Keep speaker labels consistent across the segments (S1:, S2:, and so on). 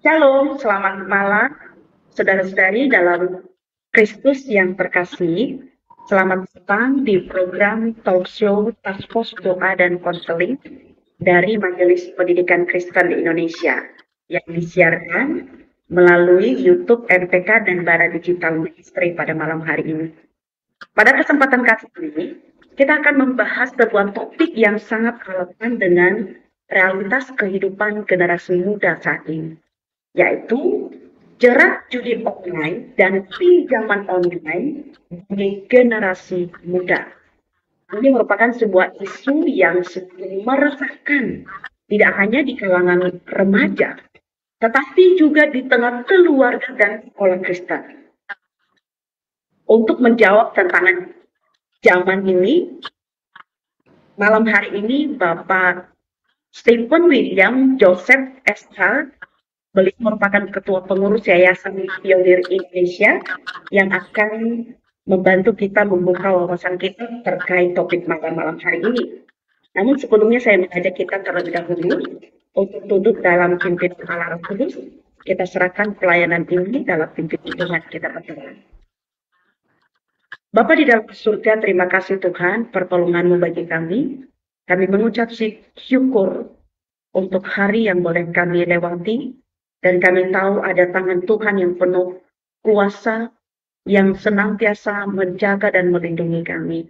S1: Shalom, selamat malam, saudara-saudari dalam Kristus yang terkasih. Selamat datang di program talk show Task Force Doa dan Konseling dari Majelis Pendidikan Kristen di Indonesia yang disiarkan melalui YouTube MPK dan Bara Digital Ministry pada malam hari ini. Pada kesempatan kali ini, kita akan membahas sebuah topik yang sangat relevan dengan realitas kehidupan generasi muda saat ini, yaitu jerat judi online dan pinjaman online bagi generasi muda. Ini merupakan sebuah isu yang sungguh meresahkan, tidak hanya di kalangan remaja, tetapi juga di tengah keluarga dan sekolah Kristen. Untuk menjawab tantangan zaman ini, malam hari ini Bapak Stephen William Joseph SH, beliau merupakan Ketua Pengurus Yayasan Pionir Indonesia yang akan membantu kita membuka wawasan kita terkait topik malam hari ini. Namun sebelumnya saya mengajak kita terlebih dahulu untuk duduk dalam pimpinan Allah Roh Kudus. Kita serahkan pelayanan ini dalam pimpinan Tuhan, kita berdoa. Bapa di dalam surga, terima kasih Tuhan pertolongan-Mu bagi kami. Kami mengucap syukur untuk hari yang boleh kami lewati, dan kami tahu ada tangan Tuhan yang penuh kuasa, yang senantiasa menjaga dan melindungi kami.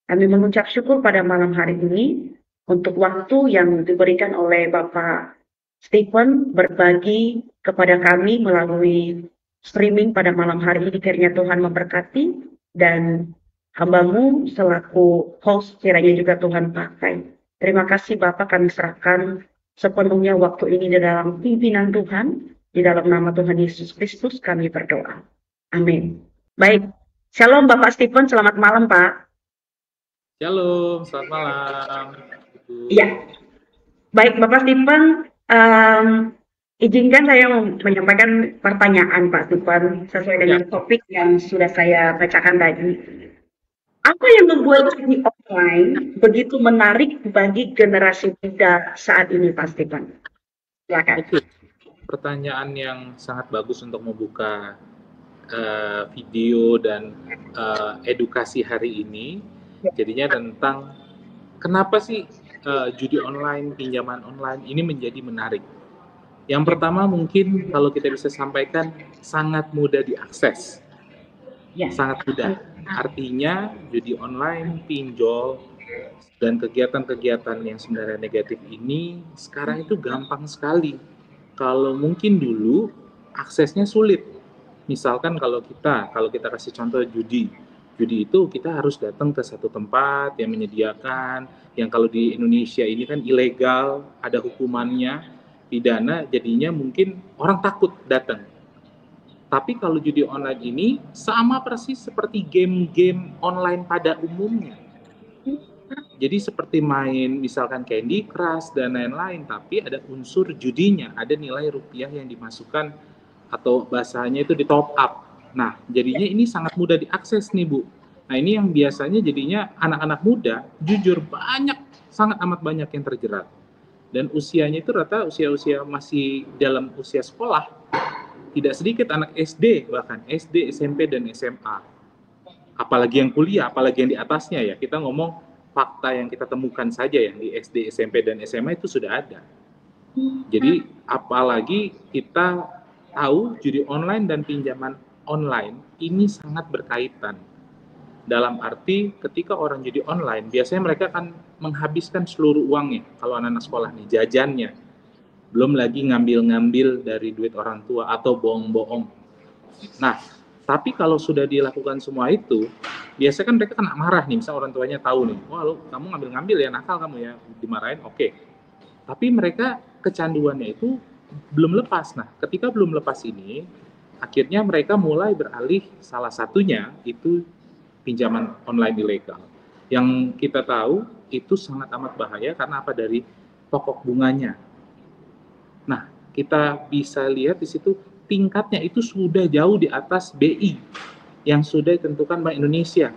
S1: Kami mengucap syukur pada malam hari ini, untuk waktu yang diberikan oleh Bapak Stephen berbagi kepada kami melalui streaming pada malam hari ini. Kiranya Tuhan memberkati, dan hamba-Mu selaku host kiranya juga Tuhan pakai. Terima kasih Bapak, kami serahkan sepenuhnya waktu ini di dalam pimpinan Tuhan. Di dalam nama Tuhan Yesus Kristus kami berdoa. Amin. Baik, shalom Bapak Stephen, selamat malam Pak.
S2: Shalom, selamat malam.
S1: Iya, baik Bapak Stephen, izinkan saya menyampaikan pertanyaan Pak Stephen sesuai dengan topik yang sudah saya bacakan tadi. Apa yang membuat judi online begitu menarik bagi generasi muda saat ini, Pak Stephen? Silakan.
S2: Oke, pertanyaan yang sangat bagus untuk membuka video dan edukasi hari ini. Jadinya tentang kenapa sih judi online, pinjaman online ini menjadi menarik. Yang pertama mungkin kalau kita bisa sampaikan sangat mudah diakses. Sangat mudah. Artinya judi online, pinjol, dan kegiatan-kegiatan yang sebenarnya negatif ini sekarang itu gampang sekali. Kalau mungkin dulu aksesnya sulit. Misalkan kalau kita kasih contoh judi itu kita harus datang ke satu tempat yang menyediakan, yang kalau di Indonesia ini kan ilegal, ada hukumannya, pidana, jadinya mungkin orang takut datang. Tapi kalau judi online ini sama persis seperti game-game online pada umumnya. Jadi seperti main misalkan Candy Crush dan lain-lain, tapi ada unsur judinya, ada nilai rupiah yang dimasukkan atau bahasanya itu di top up. Nah, jadinya ini sangat mudah diakses nih Bu. Nah, ini yang biasanya jadinya anak-anak muda, jujur sangat amat banyak yang terjerat. Dan usianya itu rata usia-usia masih dalam usia sekolah. Tidak sedikit anak SD, bahkan SD, SMP, dan SMA. Apalagi yang kuliah, apalagi yang di atasnya ya. Kita ngomong fakta yang kita temukan saja yang di SD, SMP, dan SMA itu sudah ada. Jadi apalagi kita tahu judi online dan pinjaman online ini sangat berkaitan. Dalam arti ketika orang judi online, biasanya mereka akan menghabiskan seluruh uangnya. Kalau anak-anak sekolah nih, jajannya. Belum lagi ngambil-ngambil dari duit orang tua atau bohong-bohong. Nah, tapi kalau sudah dilakukan semua itu, biasanya kan mereka kena marah nih, misal orang tuanya tahu nih, wah lu kamu ngambil-ngambil ya, nakal kamu ya, dimarahin, oke. Tapi mereka kecanduannya itu belum lepas. Nah, ketika belum lepas ini, akhirnya mereka mulai beralih, salah satunya itu pinjaman online ilegal. Yang kita tahu itu sangat amat bahaya karena apa? Dari pokok bunganya. Nah, kita bisa lihat di situ tingkatnya itu sudah jauh di atas BI yang sudah ditentukan Bank Indonesia.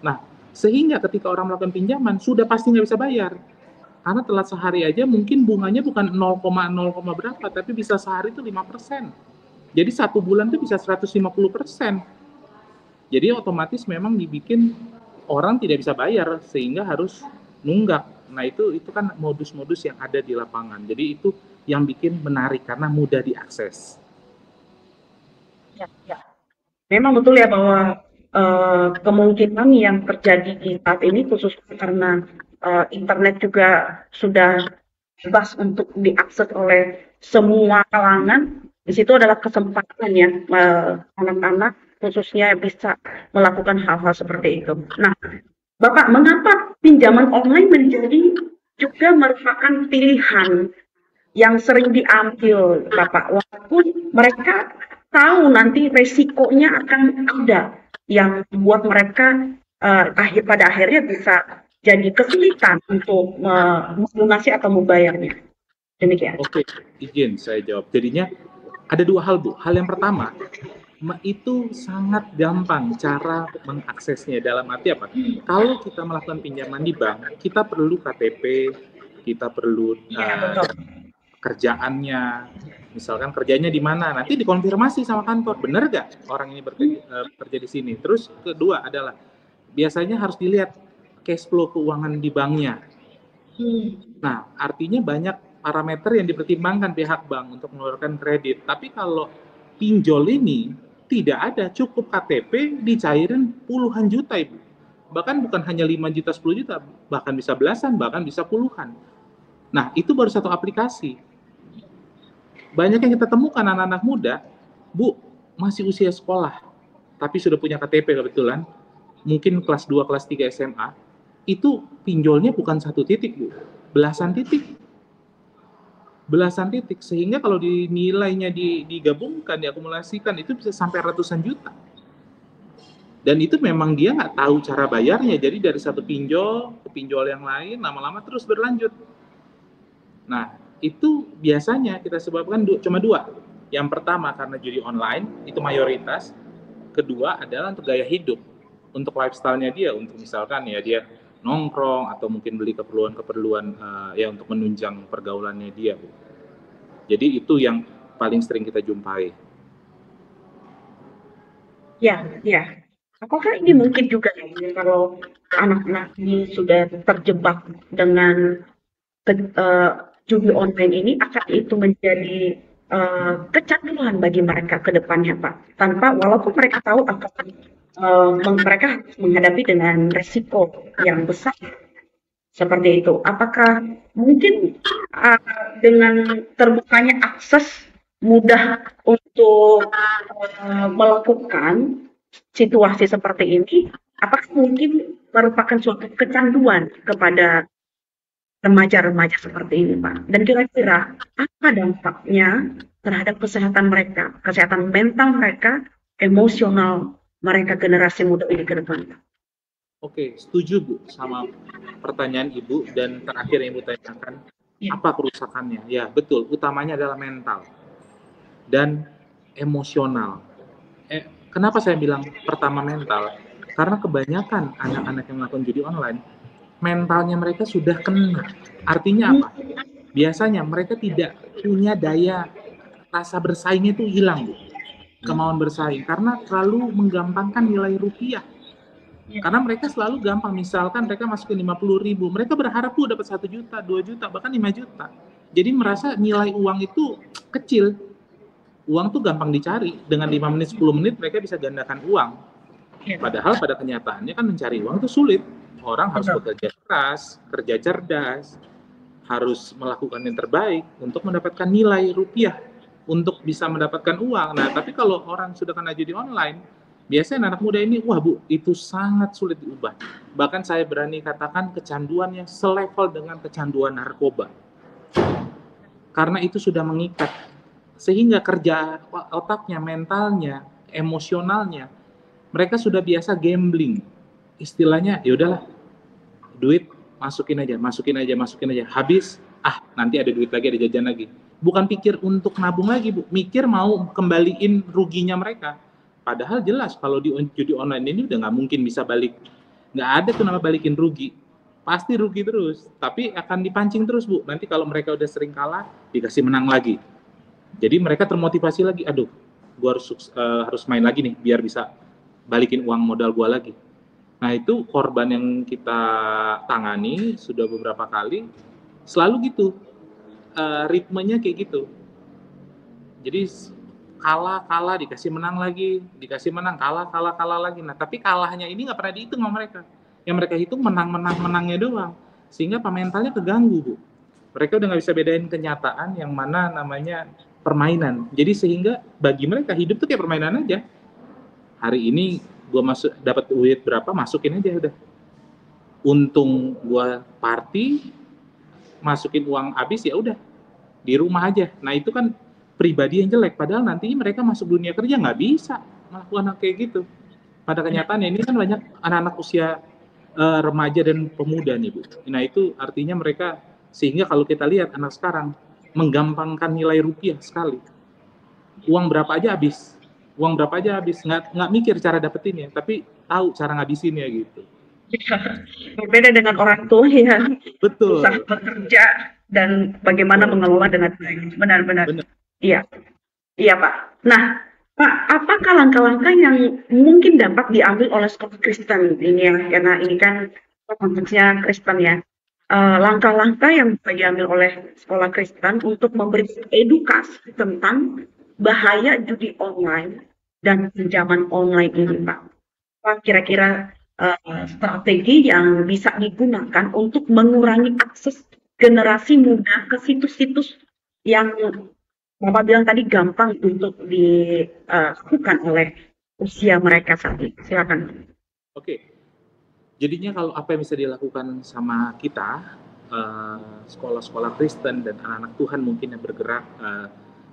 S2: Nah, sehingga ketika orang melakukan pinjaman sudah pasti nggak bisa bayar Karena telat sehari aja mungkin bunganya bukan 0, berapa, tapi bisa sehari itu 5%. Jadi 1 bulan itu bisa 150%. Jadi otomatis memang dibikin orang tidak bisa bayar sehingga harus nunggak. Nah itu kan modus-modus yang ada di lapangan. Jadi itu yang bikin menarik karena mudah diakses.
S1: Ya. Memang betul ya bahwa kemungkinan yang terjadi di saat ini khususnya karena internet juga sudah bebas untuk diakses oleh semua kalangan. Di situ adalah kesempatan ya anak-anak khususnya bisa melakukan hal-hal seperti itu. Nah, Bapak, mengapa pinjaman online menjadi juga merupakan pilihan yang sering diambil, Bapak? Walaupun mereka tahu nanti resikonya akan ada yang membuat mereka pada akhirnya bisa jadi kesulitan untuk melunasi atau membayarnya. Demikian.
S2: Oke, izin saya jawab. Jadinya ada 2 hal, Bu. Hal yang pertama, itu sangat gampang cara mengaksesnya. Dalam arti apa? Kalau kita melakukan pinjaman di bank, kita perlu KTP, kita perlu kerjaannya, misalkan kerjanya di mana, nanti dikonfirmasi sama kantor, benar nggak orang ini bekerja di sini. Terus kedua adalah biasanya harus dilihat cash flow keuangan di banknya. Nah, artinya banyak parameter yang dipertimbangkan pihak bank untuk mengeluarkan kredit. Tapi kalau pinjol ini tidak ada, cukup KTP dicairin puluhan juta, Ibu. Bahkan bukan hanya 5 juta, 10 juta, bahkan bisa belasan, bahkan bisa puluhan. Nah, itu baru satu aplikasi. Banyak yang kita temukan anak-anak muda, Bu, masih usia sekolah, tapi sudah punya KTP kebetulan, mungkin kelas 2, kelas 3 SMA, itu pinjolnya bukan 1 titik, Bu, belasan titik. Belasan titik, sehingga kalau nilainya digabungkan, diakumulasikan, itu bisa sampai ratusan juta. Dan itu memang dia nggak tahu cara bayarnya, jadi dari satu pinjol ke pinjol yang lain, lama-lama terus berlanjut. Nah, itu biasanya kita sebabkan cuma 2. Yang pertama karena judi online, itu mayoritas. Kedua adalah untuk gaya hidup, untuk lifestyle-nya dia, untuk misalkan ya dia nongkrong atau mungkin beli keperluan-keperluan ya untuk menunjang pergaulannya dia, Bu. Jadi itu yang paling sering kita jumpai.
S1: Ya. Apakah ini mungkin juga ya, kalau anak-anak ini sudah terjebak dengan judi online ini, akan itu menjadi kecanduan bagi mereka ke depannya, Pak. Walaupun mereka tahu mereka harus menghadapi dengan resiko yang besar seperti itu. Apakah mungkin dengan terbukanya akses mudah untuk melakukan situasi seperti ini, apakah mungkin merupakan suatu kecanduan kepada remaja-remaja seperti ini, Pak? Dan kira-kira apa dampaknya terhadap kesehatan mereka, kesehatan mental mereka, emosional mereka generasi muda ini ke depan?
S2: Oke, setuju, Bu, sama pertanyaan Ibu. Dan terakhir yang Ibu tanyakan, apa kerusakannya? Ya, betul. Utamanya adalah mental dan emosional. Kenapa saya bilang pertama mental? Karena kebanyakan anak-anak yang melakukan judi online, mentalnya mereka sudah kena. Artinya apa? Biasanya mereka tidak punya daya, rasa bersaingnya itu hilang, Bu. Kemauan bersaing, karena terlalu menggampangkan nilai rupiah. Karena mereka selalu gampang, misalkan mereka masukin 50.000, mereka berharap tuh dapat 1 juta, 2 juta, bahkan 5 juta. Jadi merasa nilai uang itu kecil. Uang tuh gampang dicari, dengan 5 menit, 10 menit mereka bisa gandakan uang. Padahal pada kenyataannya kan mencari uang itu sulit. Orang harus bekerja keras, kerja cerdas, harus melakukan yang terbaik untuk mendapatkan nilai rupiah, untuk bisa mendapatkan uang. Nah, tapi kalau orang sudah kena judi online, biasanya anak muda ini, wah, Bu, itu sangat sulit diubah. Bahkan saya berani katakan kecanduannya selevel dengan kecanduan narkoba. Karena itu sudah mengikat. Sehingga kerja otaknya, mentalnya, emosionalnya, mereka sudah biasa gambling. Istilahnya, ya udahlah, duit masukin aja. Habis, nanti ada duit lagi, ada jajan lagi. Bukan pikir untuk nabung lagi, Bu. Mikir mau kembaliin ruginya mereka. Padahal jelas kalau di judi online ini udah nggak mungkin bisa balik. Nggak ada tuh nama balikin rugi. pasti rugi terus. Tapi akan dipancing terus, Bu. Nanti kalau mereka udah sering kalah, dikasih menang lagi. Jadi mereka termotivasi lagi, aduh, gue harus main lagi nih, biar bisa balikin uang modal gue lagi. Nah itu korban yang kita tangani sudah beberapa kali, selalu gitu, ritmenya kayak gitu. Jadi kalah dikasih menang lagi, dikasih menang, kalah lagi. Nah tapi kalahnya ini nggak pernah dihitung sama mereka. Yang mereka hitung menangnya doang, sehingga mentalnya keganggu, Bu. Mereka udah nggak bisa bedain kenyataan yang mana namanya permainan. Jadi sehingga bagi mereka hidup tuh kayak permainan aja. Hari ini gue dapat duit berapa, masukin aja udah. Untung gue party, masukin uang habis, ya udah di rumah aja. Nah itu kan pribadi yang jelek, padahal nantinya mereka masuk dunia kerja nggak bisa melakukan hal kayak gitu. Pada kenyataannya ini kan banyak anak-anak usia remaja dan pemuda nih, Bu. Nah itu artinya mereka, sehingga kalau kita lihat anak sekarang menggampangkan nilai rupiah sekali. Uang berapa aja habis, nggak mikir cara dapetinnya, tapi tahu cara ngabisinnya gitu.
S1: Berbeda dengan orang tua yang
S2: Betul.
S1: usaha bekerja dan bagaimana mengelola dengan baik. Benar-benar. Iya, iya Pak. Nah, Pak, apakah langkah-langkah yang mungkin dapat diambil oleh sekolah Kristen ini ya? Karena ini kan konteksnya Kristen ya. Langkah-langkah yang bisa diambil oleh sekolah Kristen untuk memberi edukasi tentang bahaya judi online dan pinjaman online ini, Pak. Apa kira-kira strategi yang bisa digunakan untuk mengurangi akses generasi muda ke situs-situs yang Bapak bilang tadi gampang untuk dilakukan oleh usia mereka saat ini? Silakan.
S2: Oke. Jadinya kalau apa yang bisa dilakukan sama kita, sekolah-sekolah Kristen dan anak-anak Tuhan mungkin yang bergerak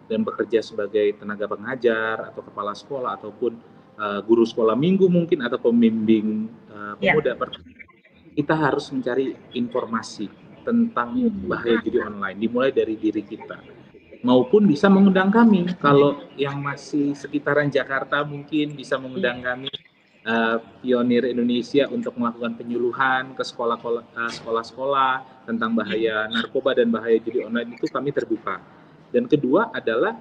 S2: dan bekerja sebagai tenaga pengajar atau kepala sekolah ataupun guru sekolah minggu mungkin atau pembimbing pemuda, kita harus mencari informasi tentang bahaya judi online, dimulai dari diri kita. Maupun bisa mengundang kami, kalau yang masih sekitaran Jakarta mungkin bisa mengundang kami, Pionir Indonesia, untuk melakukan penyuluhan ke sekolah-sekolah tentang bahaya narkoba dan bahaya judi online. Itu kami terbuka. Dan kedua adalah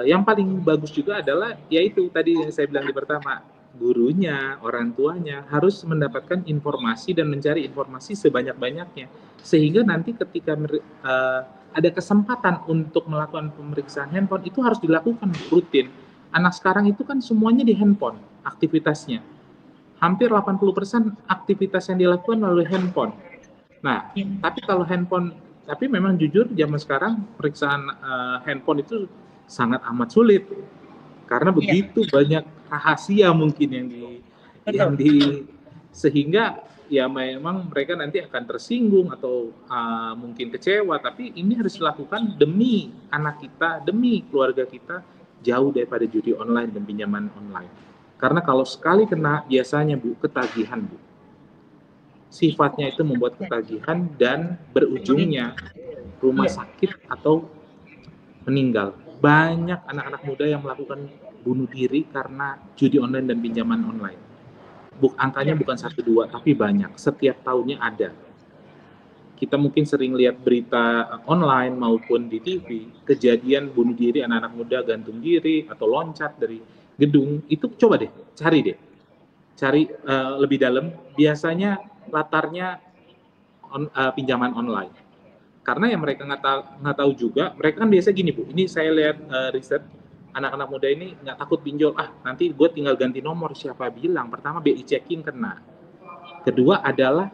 S2: yang paling bagus juga adalah yaitu tadi yang saya bilang di pertama, gurunya, orang tuanya harus mendapatkan informasi dan mencari informasi sebanyak-banyaknya, sehingga nanti ketika ada kesempatan untuk melakukan pemeriksaan handphone, itu harus dilakukan rutin. Anak sekarang itu kan semuanya di handphone aktivitasnya. Hampir 80% aktivitas yang dilakukan melalui handphone. Nah, tapi kalau handphone, tapi memang jujur zaman sekarang periksaan handphone itu sangat amat sulit. Karena begitu banyak rahasia mungkin yang sehingga ya memang mereka nanti akan tersinggung atau mungkin kecewa, tapi ini harus dilakukan demi anak kita, demi keluarga kita, jauh daripada judi online dan pinjaman online. Karena kalau sekali kena, biasanya Bu, ketagihan Bu. Sifatnya itu membuat ketagihan dan berujungnya rumah sakit atau meninggal. Banyak anak-anak muda yang melakukan bunuh diri karena judi online dan pinjaman online. Angkanya bukan 1-2, tapi banyak. Setiap tahunnya ada. Kita mungkin sering lihat berita online maupun di TV, kejadian bunuh diri anak-anak muda, gantung diri atau loncat dari gedung. Itu coba deh, cari lebih dalam. Biasanya latarnya pinjaman online. Karena yang mereka nggak tahu juga, mereka kan biasa gini Bu. Ini saya lihat riset, anak-anak muda ini nggak takut pinjol. Nanti gue tinggal ganti nomor, siapa bilang? Pertama, BI checking kena. Kedua adalah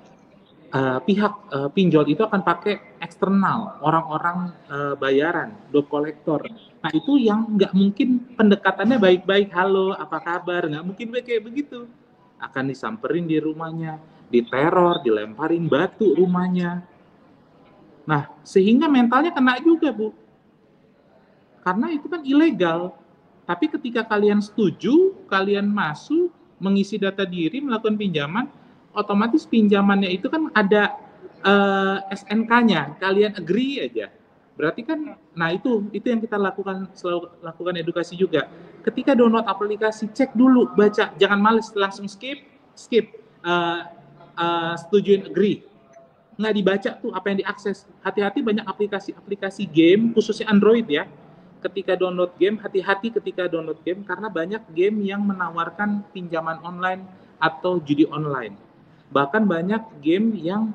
S2: pihak pinjol itu akan pakai eksternal, orang-orang bayaran, debt collector. Nah itu yang nggak mungkin pendekatannya baik-baik, halo apa kabar, nggak mungkin kayak begitu. Akan disamperin di rumahnya, diteror, dilemparin batu rumahnya. Nah sehingga mentalnya kena juga Bu, karena itu kan ilegal. Tapi ketika kalian setuju, kalian masuk, mengisi data diri, melakukan pinjaman, otomatis pinjamannya itu kan ada SNK-nya, kalian agree aja. Berarti kan, nah itu yang kita selalu lakukan edukasi juga. Ketika download aplikasi, cek dulu, baca, jangan males langsung skip, setujuin agree. nggak dibaca tuh apa yang diakses. Hati-hati banyak aplikasi game, khususnya Android ya. Ketika download game, hati-hati ketika download game, karena banyak game yang menawarkan pinjaman online atau judi online. Bahkan banyak game yang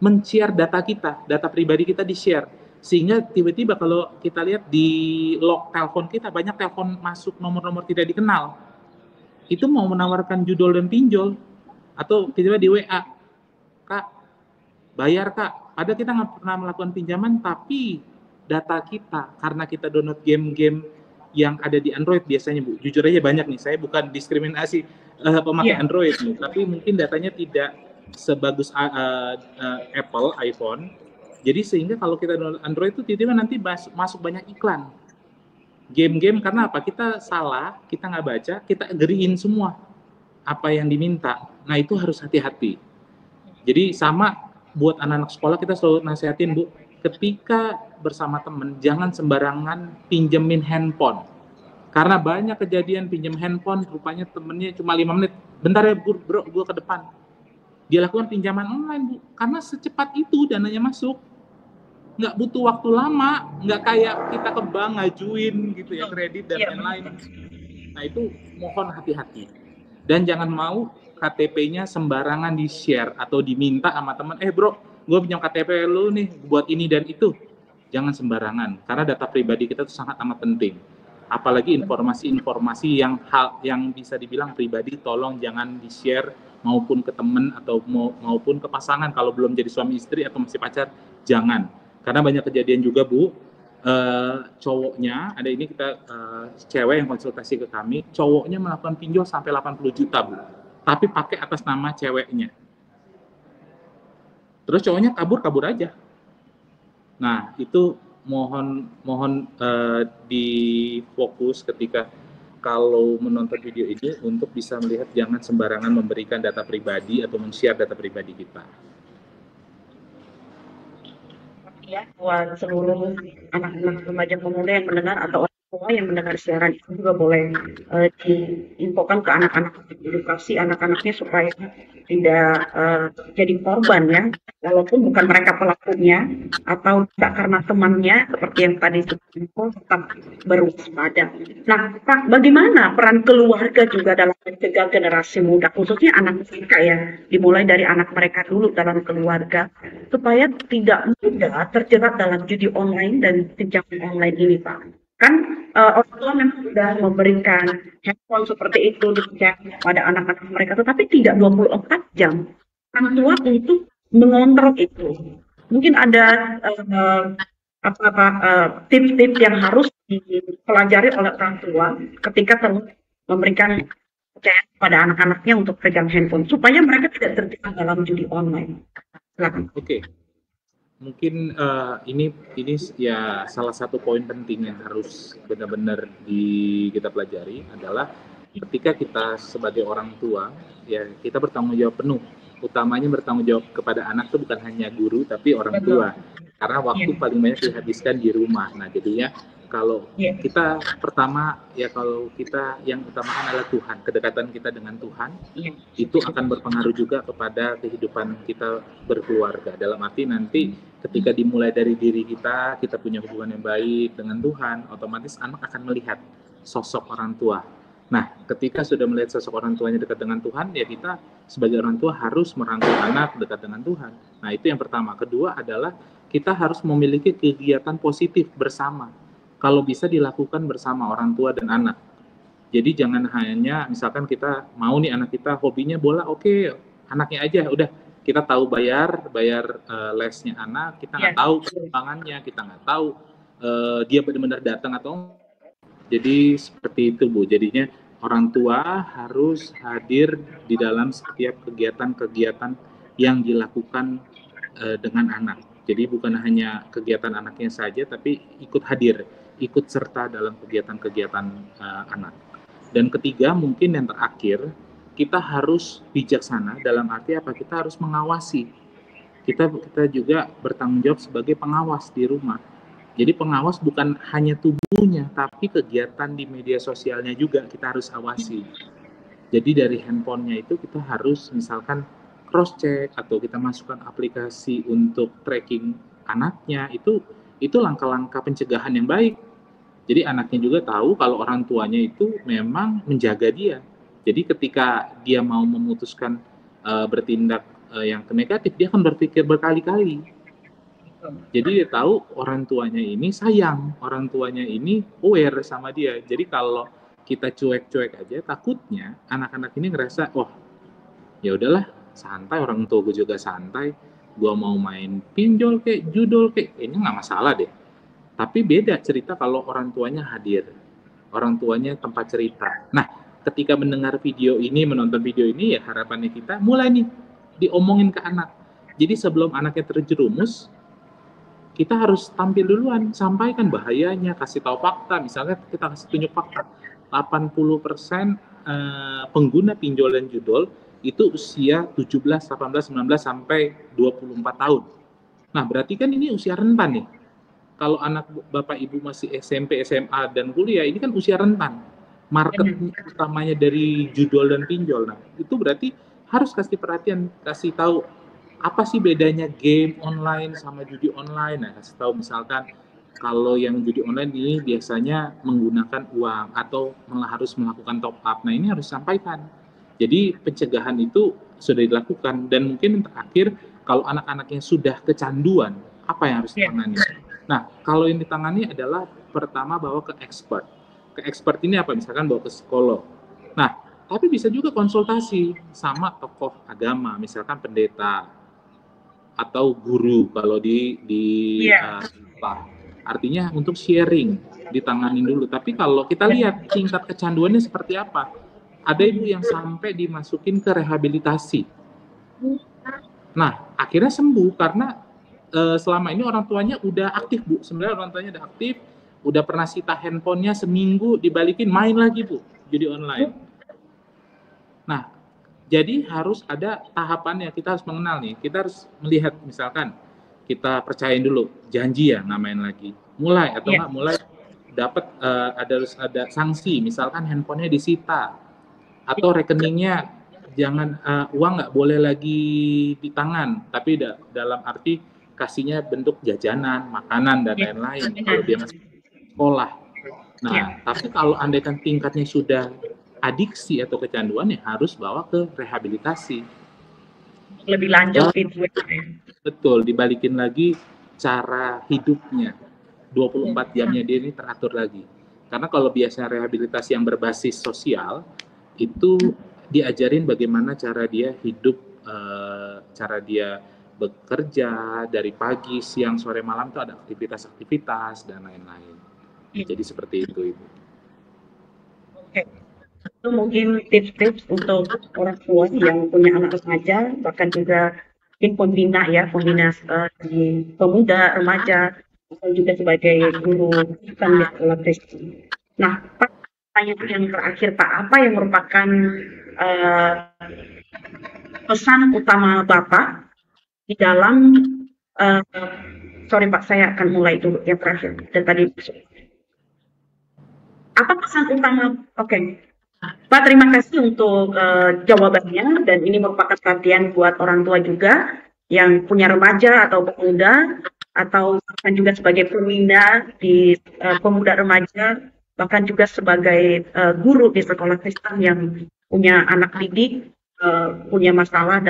S2: men-share data kita, data pribadi kita di-share. Sehingga tiba-tiba kalau kita lihat di log telepon kita, banyak telepon masuk nomor-nomor tidak dikenal. Itu mau menawarkan judol dan pinjol. Atau tiba-tiba di WA, Kak, bayar Kak. Padahal kita nggak pernah melakukan pinjaman, tapi data kita, karena kita download game-game yang ada di Android biasanya, Bu. Jujur aja banyak nih, saya bukan diskriminasi pemakai Android, Bu, tapi mungkin datanya tidak sebagus Apple, iPhone. Jadi sehingga kalau kita download Android itu tiba-tiba nanti masuk banyak iklan. Game-game karena apa? Kita salah, kita nggak baca, kita agreein semua apa yang diminta. Nah itu harus hati-hati. Jadi sama buat anak-anak sekolah kita selalu nasihatin, Bu, ketika bersama temen jangan sembarangan pinjemin handphone. Karena banyak kejadian pinjem handphone, rupanya temennya cuma 5 menit. Bentar ya bro, gue ke depan. Dia lakukan pinjaman online, Bu. Karena secepat itu dananya masuk. Nggak butuh waktu lama, nggak kayak kita ke bank ngajuin gitu ya, kredit dan lain-lain. Nah itu mohon hati-hati. Dan jangan mau KTP-nya sembarangan di-share atau diminta sama teman, bro, gue pinjam KTP lu nih buat ini dan itu. Jangan sembarangan, karena data pribadi kita itu sangat amat penting. Apalagi informasi-informasi yang bisa dibilang pribadi, tolong jangan di-share maupun ke teman atau maupun ke pasangan. Kalau belum jadi suami istri atau masih pacar, jangan. Karena banyak kejadian juga, Bu, cowoknya, ada ini kita cewek yang konsultasi ke kami, cowoknya melakukan pinjol sampai 80 juta, Bu. Tapi pakai atas nama ceweknya. Terus cowoknya kabur aja. Nah, itu mohon difokus ketika kalau menonton video ini untuk bisa melihat jangan sembarangan memberikan data pribadi atau men-share data pribadi kita.
S1: Ya, buat seluruh anak-anak remaja pemuda yang mendengar atau orang tua yang mendengar siaran itu juga boleh diinfokan ke anak-anak, edukasi anak-anaknya supaya tidak jadi korban ya, walaupun bukan mereka pelakunya atau tidak karena temannya seperti yang tadi info, tetap berwaspada. Nah, Pak, bagaimana peran keluarga juga dalam mencegah generasi muda, khususnya anak mereka ya, dimulai dari anak mereka dulu dalam keluarga, supaya tidak mudah terjerat dalam judi online dan pinjaman online ini, Pak. Kan orang tua memang sudah memberikan handphone seperti itu pada anak-anak mereka, tetapi tidak 24 jam. Orang tua untuk mengontrol itu. Mungkin ada tips-tips yang harus dipelajari oleh orang tua ketika memberikan percaya pada anak-anaknya untuk pegang handphone supaya mereka tidak terjebak dalam judi online. Silakan.
S2: Oke. Mungkin ini ya salah satu poin penting yang harus benar-benar kita pelajari adalah ketika kita sebagai orang tua ya kita bertanggung jawab penuh. Utamanya bertanggung jawab kepada anak itu bukan hanya guru tapi orang tua. Karena waktu paling banyak dihabiskan di rumah. Nah, jadinya kalau kita pertama ya kalau kita yang utamakan adalah Tuhan, kedekatan kita dengan Tuhan itu akan berpengaruh juga kepada kehidupan kita berkeluarga. Dalam arti nanti ketika dimulai dari diri kita punya hubungan yang baik dengan Tuhan, otomatis anak akan melihat sosok orang tua. Nah, ketika sudah melihat sosok orang tuanya dekat dengan Tuhan, ya kita sebagai orang tua harus merangkul anak dekat dengan Tuhan. Nah, itu yang pertama. Kedua adalah kita harus memiliki kegiatan positif bersama. Kalau bisa dilakukan bersama orang tua dan anak. Jadi jangan hanya misalkan kita mau nih anak kita hobinya bola, oke, anaknya aja udah kita tahu bayar lesnya anak, kita nggak tahu perkembangannya, kita nggak tahu dia benar-benar datang atau. Jadi seperti itu, Bu. Jadinya orang tua harus hadir di dalam setiap kegiatan-kegiatan yang dilakukan dengan anak. Jadi bukan hanya kegiatan anaknya saja, tapi ikut hadir, ikut serta dalam kegiatan-kegiatan anak. Dan ketiga, mungkin yang terakhir, kita harus bijaksana dalam arti apa? Kita harus mengawasi. Kita juga bertanggung jawab sebagai pengawas di rumah. Jadi pengawas bukan hanya tubuhnya, tapi kegiatan di media sosialnya juga kita harus awasi. Jadi dari handphonenya itu kita harus misalkan cross check atau kita masukkan aplikasi untuk tracking anaknya, itu langkah-langkah pencegahan yang baik. Jadi anaknya juga tahu kalau orang tuanya itu memang menjaga dia. Jadi ketika dia mau memutuskan bertindak yang negatif, dia akan berpikir berkali-kali. Jadi dia tahu orang tuanya ini sayang, orang tuanya ini aware sama dia. Jadi kalau kita cuek-cuek aja, takutnya anak-anak ini ngerasa, oh ya udahlah, santai, orang tua gue juga santai, gue mau main pinjol kayak judol kayak, kayaknya nggak masalah deh. Tapi beda cerita kalau orang tuanya hadir, orang tuanya tempat cerita. Nah, ketika mendengar video ini, menonton video ini, ya harapannya kita mulai nih diomongin ke anak. Jadi sebelum anaknya terjerumus, kita harus tampil duluan, sampaikan bahayanya, kasih tahu fakta. Misalnya kita kasih tunjuk fakta, 80% pengguna pinjol dan judol itu usia 17, 18, 19 sampai 24 tahun. Nah, berarti kan ini usia rentan nih. Kalau anak Bapak Ibu masih SMP, SMA, dan kuliah, ini kan usia rentan. Market utamanya dari judol dan pinjol. Nah, itu berarti harus kasih perhatian, kasih tahu apa sih bedanya game online sama judi online. Nah, kasih tahu misalkan kalau yang judi online ini biasanya menggunakan uang atau malah harus melakukan top up. Nah, ini harus disampaikan. Jadi pencegahan itu sudah dilakukan, dan mungkin terakhir kalau anak-anaknya sudah kecanduan, apa yang harus ditangani? Nah, kalau yang ditangani adalah pertama bawa ke expert. Ke expert ini apa? Misalkan bawa ke psikolog. Nah, tapi bisa juga konsultasi sama tokoh agama, misalkan pendeta atau guru kalau di artinya untuk sharing, ditanganin dulu. Tapi kalau kita lihat tingkat kecanduannya seperti apa, ada ibu yang sampai dimasukin ke rehabilitasi. Nah, akhirnya sembuh karena selama ini orang tuanya udah aktif, Bu. Sebenarnya orang tuanya udah aktif, udah pernah sita handphonenya seminggu, dibalikin main lagi, Bu, judi online. Nah, jadi harus ada tahapannya, kita harus mengenal nih, kita harus melihat misalkan kita percayain dulu, janji ya nggak main lagi. Mulai atau nggak mulai dapat harus ada sanksi, misalkan handphonenya disita atau rekeningnya jangan uang nggak boleh lagi di tangan, tapi dalam arti kasihnya bentuk jajanan, makanan, dan lain-lain kalau dia masih sekolah. Nah, tapi kalau andaikan tingkatnya sudah adiksi atau kecanduan, ya harus bawa ke rehabilitasi.
S1: Lebih lanjut itu.
S2: Betul, dibalikin lagi cara hidupnya. 24 jamnya dia ini teratur lagi. Karena kalau biasanya rehabilitasi yang berbasis sosial, itu diajarin bagaimana cara dia hidup, cara dia bekerja dari pagi, siang, sore, malam itu ada aktivitas-aktivitas dan lain-lain. Jadi seperti itu, Ibu.
S1: Oke. Itu mungkin tips-tips untuk orang tua yang punya anak remaja, bahkan juga mungkin pembina di pemuda, remaja, atau juga sebagai guru di sekolah Kristen. Nah, Pak, pertanyaan yang terakhir, Pak, apa yang merupakan pesan utama Bapak di dalam sorry Pak, saya akan mulai dulu yang terakhir dan tadi apa pesan utama? Oke. Pak, terima kasih untuk jawabannya, dan ini merupakan perhatian buat orang tua juga yang punya remaja atau pemuda, atau bahkan juga sebagai pembina di pemuda remaja, bahkan juga sebagai guru di sekolah Kristen yang punya anak didik, punya masalah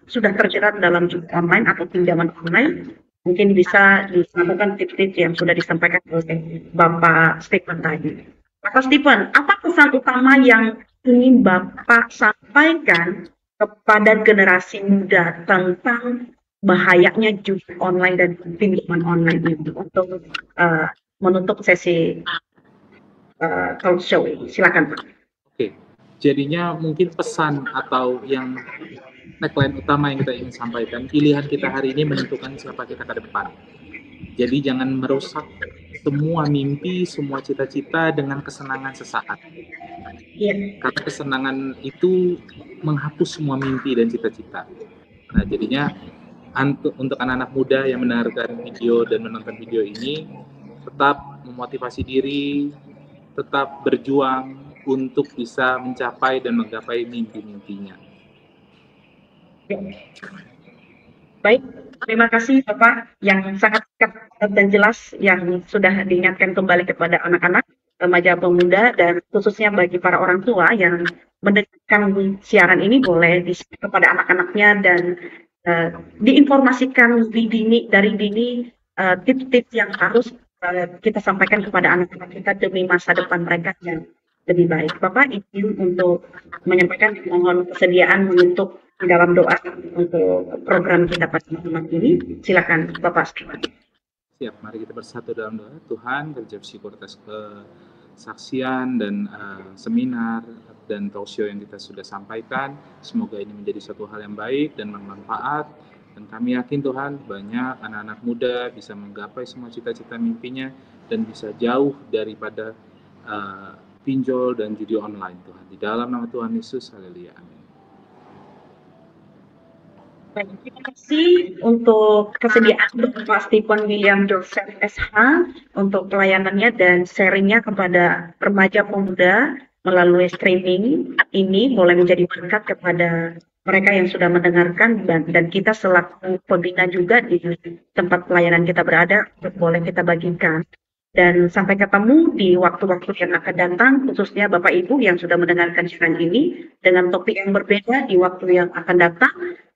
S1: sudah terjerat dalam judi online atau pinjaman online. Mungkin bisa disampaikan tips-tips yang sudah disampaikan oleh Bapak Stephen tadi. Bapak Stephen, apa pesan utama yang ingin Bapak sampaikan kepada generasi muda tentang bahayanya judi online dan pinjaman online itu untuk menutup sesi talk show? Silakan, Pak. Oke,
S2: jadinya mungkin pesan atau yang tagline utama yang kita ingin sampaikan, pilihan kita hari ini menentukan siapa kita ke depan. Jadi jangan merusak semua mimpi, semua cita-cita dengan kesenangan sesaat. Karena kesenangan itu menghapus semua mimpi dan cita-cita. Nah, jadinya untuk anak-anak muda yang mendengarkan video dan menonton video ini, tetap memotivasi diri, tetap berjuang untuk bisa mencapai dan menggapai mimpi-mimpinya.
S1: Ya. Baik, terima kasih Bapak yang sangat singkat dan jelas yang sudah diingatkan kembali kepada anak-anak, remaja pemuda, dan khususnya bagi para orang tua yang mendengarkan siaran ini boleh di-share kepada anak-anaknya dan eh, diinformasikan dari dini tips-tips yang harus kita sampaikan kepada anak-anak kita demi masa depan mereka yang lebih baik. Bapak izin untuk menyampaikan mohon kesediaan untuk di dalam doa untuk program kita pada malam ini. Silakan Bapak Steven.
S2: Siap, mari kita bersatu dalam doa. Tuhan, terjadi syukur atas kesaksian dan seminar dan talk show yang kita sudah sampaikan. Semoga ini menjadi suatu hal yang baik dan bermanfaat. Dan kami yakin Tuhan, banyak anak-anak muda bisa menggapai semua cita-cita mimpinya dan bisa jauh daripada pinjol dan judi online, Tuhan. Di dalam nama Tuhan Yesus, haleluya, amin.
S1: Baik, terima kasih untuk kesediaan Bapak Stephen William Joseph SH untuk pelayanannya dan sharingnya kepada remaja pemuda melalui streaming ini boleh menjadi berkat kepada mereka yang sudah mendengarkan dan kita selaku pembina juga di tempat pelayanan kita berada boleh kita bagikan. Dan sampai ketemu di waktu-waktu yang akan datang, khususnya Bapak Ibu yang sudah mendengarkan siaran ini dengan topik yang berbeda di waktu yang akan datang.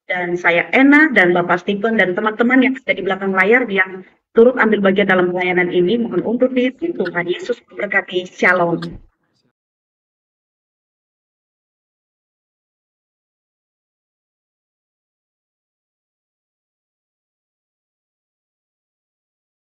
S1: Dan saya Ena dan Bapak Stephen dan teman-teman yang ada di belakang layar yang turut ambil bagian dalam pelayanan ini mohon undur diri. Tuhan Yesus memberkati. Shalom.